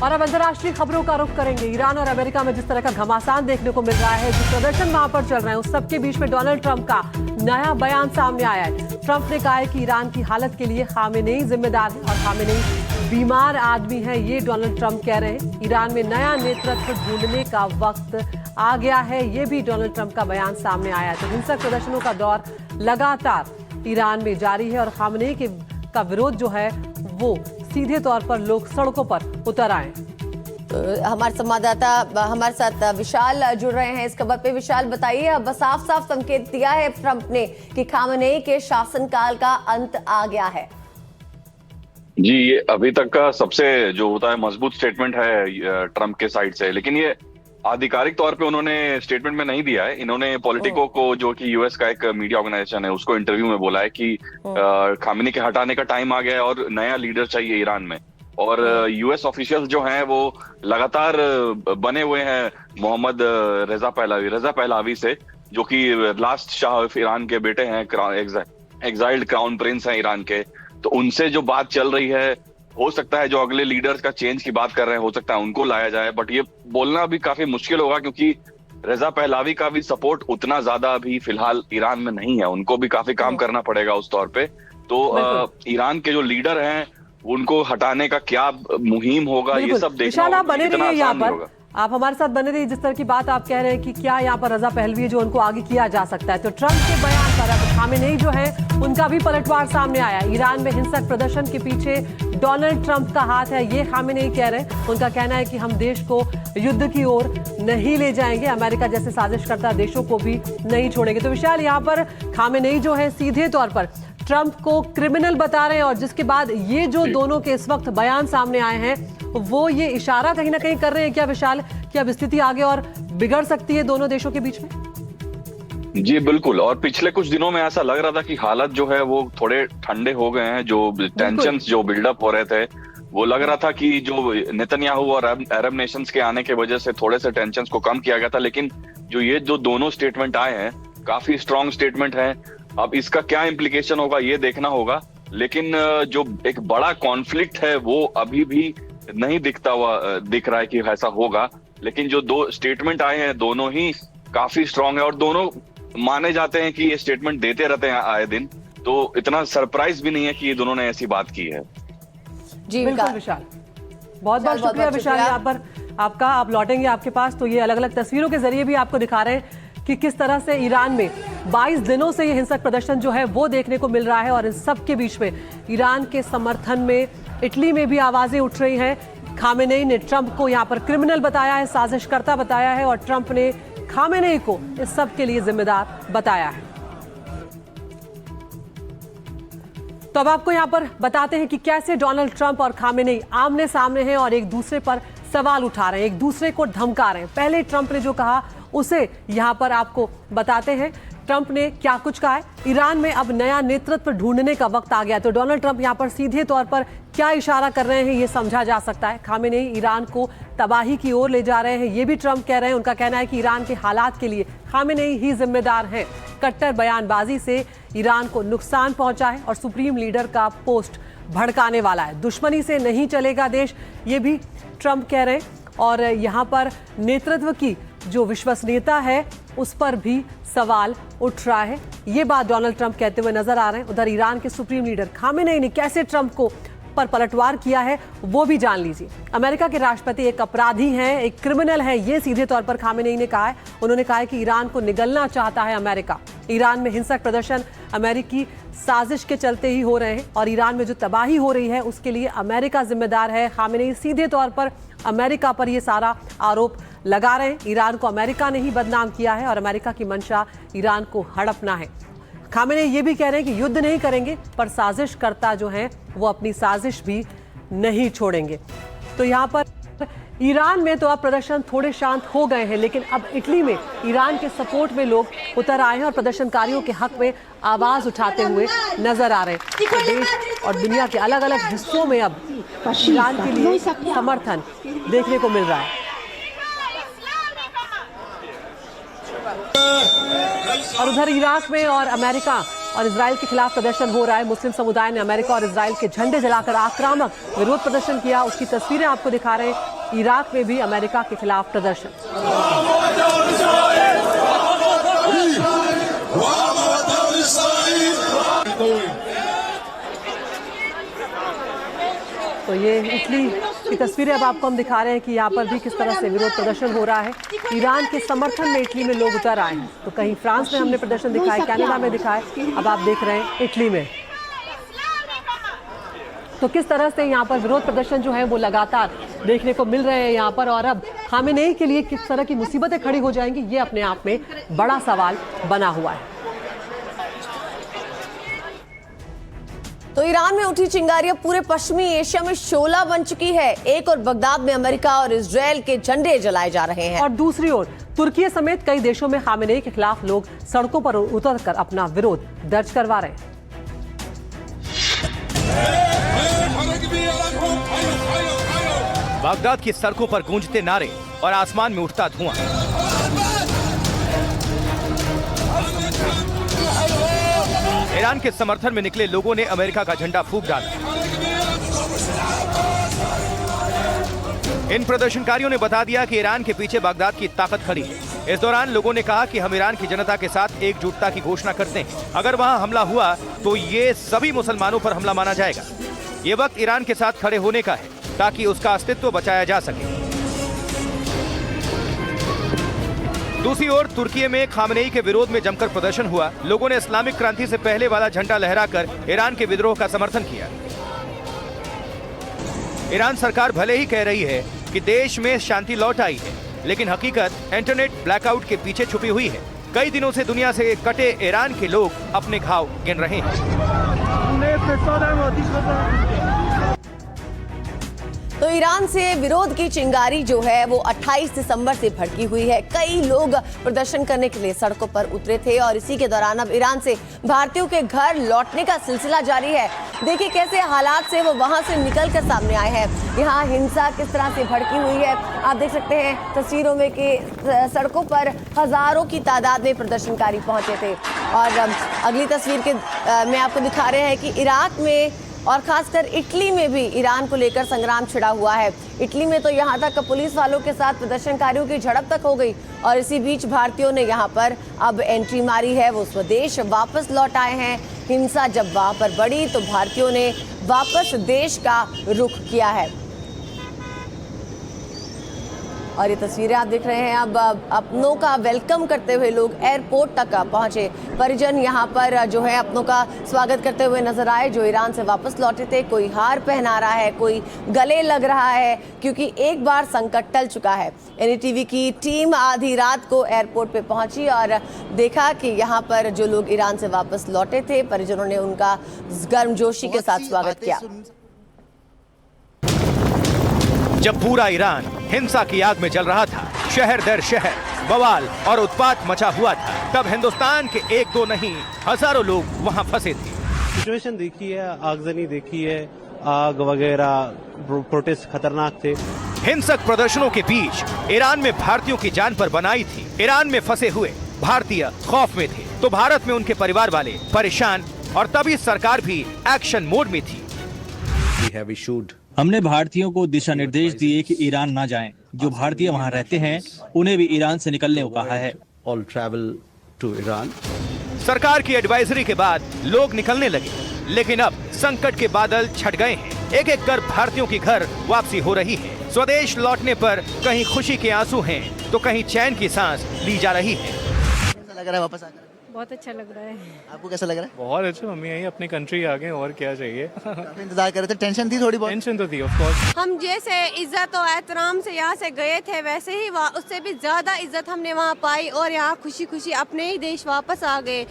और अब अंतर्राष्ट्रीय खबरों का रुख करेंगे। ईरान और अमेरिका में जिस तरह का घमासान देखने को मिल रहा है, जो प्रदर्शन वहां पर चल रहे हैं, उस सबके बीच में डोनाल्ड ट्रंप का नया बयान सामने आया है। ट्रंप ने कहा है कि ईरान की हालत के लिए खामेनेई जिम्मेदार है और खामेनेई बीमार आदमी है, ये डोनाल्ड ट्रंप कह रहे हैं। ईरान में नया नेतृत्व ढूंढने का वक्त आ गया है, ये भी डोनाल्ड ट्रंप का बयान सामने आया है। तो हिंसक प्रदर्शनों का दौर लगातार ईरान में जारी है और खामेनेई का विरोध जो है वो सीधे तौर पर लोग सड़कों पर उतर आए। हमारे संवाददाता हमारे साथ विशाल जुड़ रहे हैं इस खबर पे। विशाल, बताइए, अब साफ साफ संकेत दिया है ट्रंप ने कि खामेनेई के शासनकाल का अंत आ गया है। जी, ये अभी तक का सबसे जो होता है मजबूत स्टेटमेंट है ट्रंप के साइड से, लेकिन ये आधिकारिक तौर पे उन्होंने स्टेटमेंट में नहीं दिया है। इन्होंने पॉलिटिको को, जो कि यूएस का एक मीडिया ऑर्गेनाइजेशन है, उसको इंटरव्यू में बोला है कि खामेनेई के हटाने का टाइम आ गया है और नया लीडर चाहिए ईरान में। और यूएस ऑफिशियल्स जो हैं वो लगातार बने हुए हैं मोहम्मद रजा पहलवी से, जो कि लास्ट शाह ऑफ ईरान के बेटे हैं, एग्जाइल्ड क्राउन प्रिंस हैं ईरान के। तो उनसे जो बात चल रही है, हो सकता है जो अगले लीडर्स का चेंज की बात कर रहे हैं, हो सकता है उनको लाया जाए। बट ये बोलना भी काफी मुश्किल होगा, क्योंकि रजा पहलवी का भी सपोर्ट उतना ज्यादा अभी फिलहाल ईरान में नहीं है। उनको भी काफी काम करना पड़ेगा उस तौर पे। तो ईरान के जो लीडर हैं उनको हटाने का क्या मुहिम होगा, ये सब देखना आप बने रहिए यहाँ पर, होगा। आप हमारे साथ बने रहिए। जिस तरह की बात आप कह रहे हैं कि क्या यहाँ पर रजा पहलवी है जो उनको आगे किया जा सकता है, तो ट्रंप के बयान पर अब खामेनेई जो है उनका भी पलटवार सामने आया। ईरान में हिंसक प्रदर्शन के पीछे डोनाल्ड ट्रंप का हाथ है, ये खामेनेई कह रहे हैं। उनका कहना है कि हम देश को युद्ध की ओर नहीं ले जाएंगे, अमेरिका जैसे साजिशकर्ता देशों को भी नहीं छोड़ेंगे। तो विशाल, यहाँ पर खामेनेई जो है सीधे तौर पर ट्रंप को क्रिमिनल बता रहे हैं, और जिसके बाद ये जो दोनों के इस वक्त बयान सामने आए हैं, वो ये इशारा कहीं ना कहीं कर रहे हैं क्या विशाल, कि अब स्थिति आगे और बिगड़ सकती है दोनों देशों के बीच में? जी बिल्कुल, और पिछले कुछ दिनों में ऐसा लग रहा था कि हालात जो है वो थोड़े ठंडे हो गए हैं। जो टेंशंस जो बिल्डअप हो रहे थे, वो लग रहा था कि जो नेतन्याहू और अरब नेशंस के आने के वजह से थोड़े से टेंशंस को कम किया गया था। लेकिन ये जो दोनों स्टेटमेंट आए हैं, काफी स्ट्रॉन्ग स्टेटमेंट है। अब इसका क्या इम्प्लीकेशन होगा ये देखना होगा। लेकिन जो एक बड़ा कॉन्फ्लिक्ट है वो अभी भी नहीं दिख रहा है कि ऐसा होगा। लेकिन जो दो स्टेटमेंट आए हैं, दोनों ही काफी स्ट्रॉन्ग है और दोनों माने जाते हैं कि ये स्टेटमेंट देते रहते हैं आए दिन। तो इतना सरप्राइज भी नहीं है कि ये दोनों ने ऐसी बात की है। जी बिल्कुल विशाल, बहुत बहुत शुक्रिया विशाल। यहाँ पर आपका, आप लौटेंगे आपके पास। तो ये अलग अलग तस्वीरों के जरिए भी आपको दिखा रहे हैं कि किस तरह से ईरान में 22 दिनों से ये हिंसक प्रदर्शन जो है वो देखने को मिल रहा है। और इन सब के बीच में ईरान के समर्थन में इटली में भी आवाजें उठ रही हैं। खामेनेई ने ट्रंप को यहाँ पर क्रिमिनल बताया है, साजिशकर्ता बताया है, और ट्रंप ने खामेनेई को इस सब के लिए जिम्मेदार बताया है। तो अब आपको यहाँ पर बताते हैं कि कैसे डोनाल्ड ट्रंप और खामेनेई आमने सामने हैं और एक दूसरे पर सवाल उठा रहे हैं, एक दूसरे को धमका रहे हैं। पहले ट्रंप ने जो कहा उसे यहाँ पर आपको बताते हैं। ट्रंप ने क्या कुछ कहा है। ईरान में अब नया नेतृत्व ढूंढने का वक्त आ गया। तो डोनाल्ड ट्रंप यहाँ पर सीधे तौर पर क्या इशारा कर रहे हैं ये समझा जा सकता है। खामेनेई ईरान को तबाही की ओर ले जा रहे हैं, ये भी ट्रंप कह रहे हैं। उनका कहना है कि ईरान के हालात के लिए खामेनेई ही जिम्मेदार हैं। कट्टर बयानबाजी से ईरान को नुकसान पहुंचा है और सुप्रीम लीडर का पोस्ट भड़काने वाला है। दुश्मनी से नहीं चलेगा देश, ये भी ट्रंप कह रहे हैं। और यहाँ पर नेतृत्व की जो विश्वसनीयता है उस पर भी सवाल उठ रहा है। ये बात डोनाल्ड ट्रंप कहते हुए नजर आ रहे हैं। उधर ईरान के सुप्रीम लीडर खामेनेई ने कैसे ट्रंप को पर पलटवार किया है वो भी जान लीजिए। अमेरिका के राष्ट्रपति एक अपराधी हैं, एक क्रिमिनल है, ये सीधे तौर पर खामेनेई ने कहा है। उन्होंने कहा है कि ईरान को निगलना चाहता है अमेरिका। ईरान में हिंसक प्रदर्शन अमेरिकी साजिश के चलते ही हो रहे हैं और ईरान में जो तबाही हो रही है उसके लिए अमेरिका जिम्मेदार है। खामेनेई सीधे तौर पर अमेरिका पर यह सारा आरोप लगा रहे हैं। ईरान को अमेरिका ने ही बदनाम किया है और अमेरिका की मंशा ईरान को हड़पना है। खामेनेई ये भी कह रहे हैं कि युद्ध नहीं करेंगे, पर साजिशकर्ता जो हैं वो अपनी साजिश भी नहीं छोड़ेंगे। तो यहाँ पर ईरान में तो अब प्रदर्शन थोड़े शांत हो गए हैं, लेकिन अब इटली में ईरान के सपोर्ट में लोग उतर आए हैं और प्रदर्शनकारियों के हक में आवाज उठाते हुए नजर आ रहे हैं। तो देश और दुनिया के अलग अलग हिस्सों में अब ईरान के लिए समर्थन देखने को मिल रहा है। और उधर इराक में और अमेरिका और इसराइल के खिलाफ प्रदर्शन हो रहा है। मुस्लिम समुदाय ने अमेरिका और इसराइल के झंडे जलाकर आक्रामक विरोध प्रदर्शन किया। उसकी तस्वीरें आपको दिखा रहे हैं। इराक में भी अमेरिका के खिलाफ प्रदर्शन। तो ये इटली की तस्वीरें अब आपको हम दिखा रहे हैं कि यहाँ पर भी किस तरह से विरोध प्रदर्शन हो रहा है। ईरान के समर्थन में इटली में लोग उतर आए हैं। तो कहीं फ्रांस में हमने प्रदर्शन दिखाए, कनाडा में दिखाए, अब आप देख रहे हैं इटली में। तो किस तरह से यहाँ पर विरोध प्रदर्शन जो है वो लगातार देखने को मिल रहे हैं यहाँ पर। और अब खामेनेई के लिए किस तरह की मुसीबतें खड़ी हो जाएंगी, ये अपने आप में बड़ा सवाल बना हुआ है। तो ईरान में उठी चिंगारियां पूरे पश्चिमी एशिया में शोला बन चुकी है। एक और बगदाद में अमेरिका और इजराइल के झंडे जलाए जा रहे हैं और दूसरी ओर तुर्की समेत कई देशों में खामेनेई के खिलाफ लोग सड़कों पर उतरकर अपना विरोध दर्ज करवा रहे हैं। बगदाद की सड़कों पर गूंजते नारे और आसमान में उठता धुआं। ईरान के समर्थन में निकले लोगों ने अमेरिका का झंडा फूंक डाला। इन प्रदर्शनकारियों ने बता दिया कि ईरान के पीछे बगदाद की ताकत खड़ी है। इस दौरान लोगों ने कहा कि हम ईरान की जनता के साथ एकजुटता की घोषणा करते हैं। अगर वहां हमला हुआ तो ये सभी मुसलमानों पर हमला माना जाएगा। ये वक्त ईरान के साथ खड़े होने का है ताकि उसका अस्तित्व बचाया जा सके। दूसरी ओर तुर्की में खामेनेई के विरोध में जमकर प्रदर्शन हुआ। लोगों ने इस्लामिक क्रांति से पहले वाला झंडा लहराकर ईरान के विद्रोह का समर्थन किया। ईरान सरकार भले ही कह रही है कि देश में शांति लौट आई है, लेकिन हकीकत इंटरनेट ब्लैकआउट के पीछे छुपी हुई है। कई दिनों से दुनिया से कटे ईरान के लोग अपने घाव गिन रहे हैं। तो ईरान से विरोध की चिंगारी जो है वो 28 दिसंबर से भड़की हुई है। कई लोग प्रदर्शन करने के लिए सड़कों पर उतरे थे और इसी के दौरान अब ईरान से भारतीयों के घर लौटने का सिलसिला जारी है। देखिए कैसे हालात से वो वहां से निकल कर सामने आए हैं। यहाँ हिंसा किस तरह से भड़की हुई है आप देख सकते हैं तस्वीरों में कि सड़कों पर हजारों की तादाद में प्रदर्शनकारी पहुंचे थे। और अगली तस्वीर के में आपको दिखा रहे हैं कि इराक में और खासकर इटली में भी ईरान को लेकर संग्राम छिड़ा हुआ है। इटली में तो यहाँ तक पुलिस वालों के साथ प्रदर्शनकारियों की झड़प तक हो गई और इसी बीच भारतीयों ने यहाँ पर अब एंट्री मारी है। वो स्वदेश वापस लौट आए हैं। हिंसा जब वहाँ पर बढ़ी तो भारतीयों ने वापस देश का रुख किया है। और ये तस्वीरें आप देख रहे हैं। अब अपनों का वेलकम करते हुए लोग एयरपोर्ट तक पहुंचे। परिजन यहाँ पर जो है अपनों का स्वागत करते हुए नजर आए जो ईरान से वापस लौटे थे। कोई हार पहना रहा है, कोई गले लग रहा है, क्योंकि एक बार संकट टल चुका है। एनडीटीवी की टीम आधी रात को एयरपोर्ट पे पहुंची और देखा कि यहाँ पर जो लोग ईरान से वापस लौटे थे परिजनों ने उनका गर्मजोशी के साथ स्वागत किया। जब पूरा ईरान हिंसा की आग में जल रहा था, शहर दर शहर बवाल और उत्पात मचा हुआ था, तब हिंदुस्तान के एक दो नहीं हजारों लोग वहां फंसे थे। सिचुएशन देखी है, आगजनी देखी है, आग वगैरह, प्रोटेस्ट खतरनाक थे। हिंसक प्रदर्शनों के बीच ईरान में भारतीयों की जान पर बनाई थी। ईरान में फंसे हुए भारतीय खौफ में थे तो भारत में उनके परिवार वाले परेशान और तभी सरकार भी एक्शन मोड में थी। हमने भारतीयों को दिशा निर्देश दिए कि ईरान ना जाएं। जो भारतीय वहां रहते हैं उन्हें भी ईरान से निकलने को कहा है। All travel to Iran. सरकार की एडवाइजरी के बाद लोग निकलने लगे, लेकिन अब संकट के बादल छट गए हैं। एक एक कर भारतीयों की घर वापसी हो रही है। स्वदेश लौटने पर कहीं खुशी के आंसू हैं तो कहीं चैन की सांस ली जा रही है। कैसा लग रहा है वापस आकर? बहुत अच्छा लग रहा है। आपको कैसा लग रहा है? बहुत अच्छा, मम्मी आई अपनी कंट्री आ गए, और क्या चाहिए। काफी इंतजार कर रहे थे, टेंशन थी थोड़ी बहुत? टेंशन तो थी ऑफ कोर्स। हम जैसे इज्जत और एहतराम से यहाँ से गए थे वैसे ही उससे भी ज्यादा इज्जत हमने वहाँ पाई और यहाँ खुशी खुशी अपने ही देश वापस आ गए।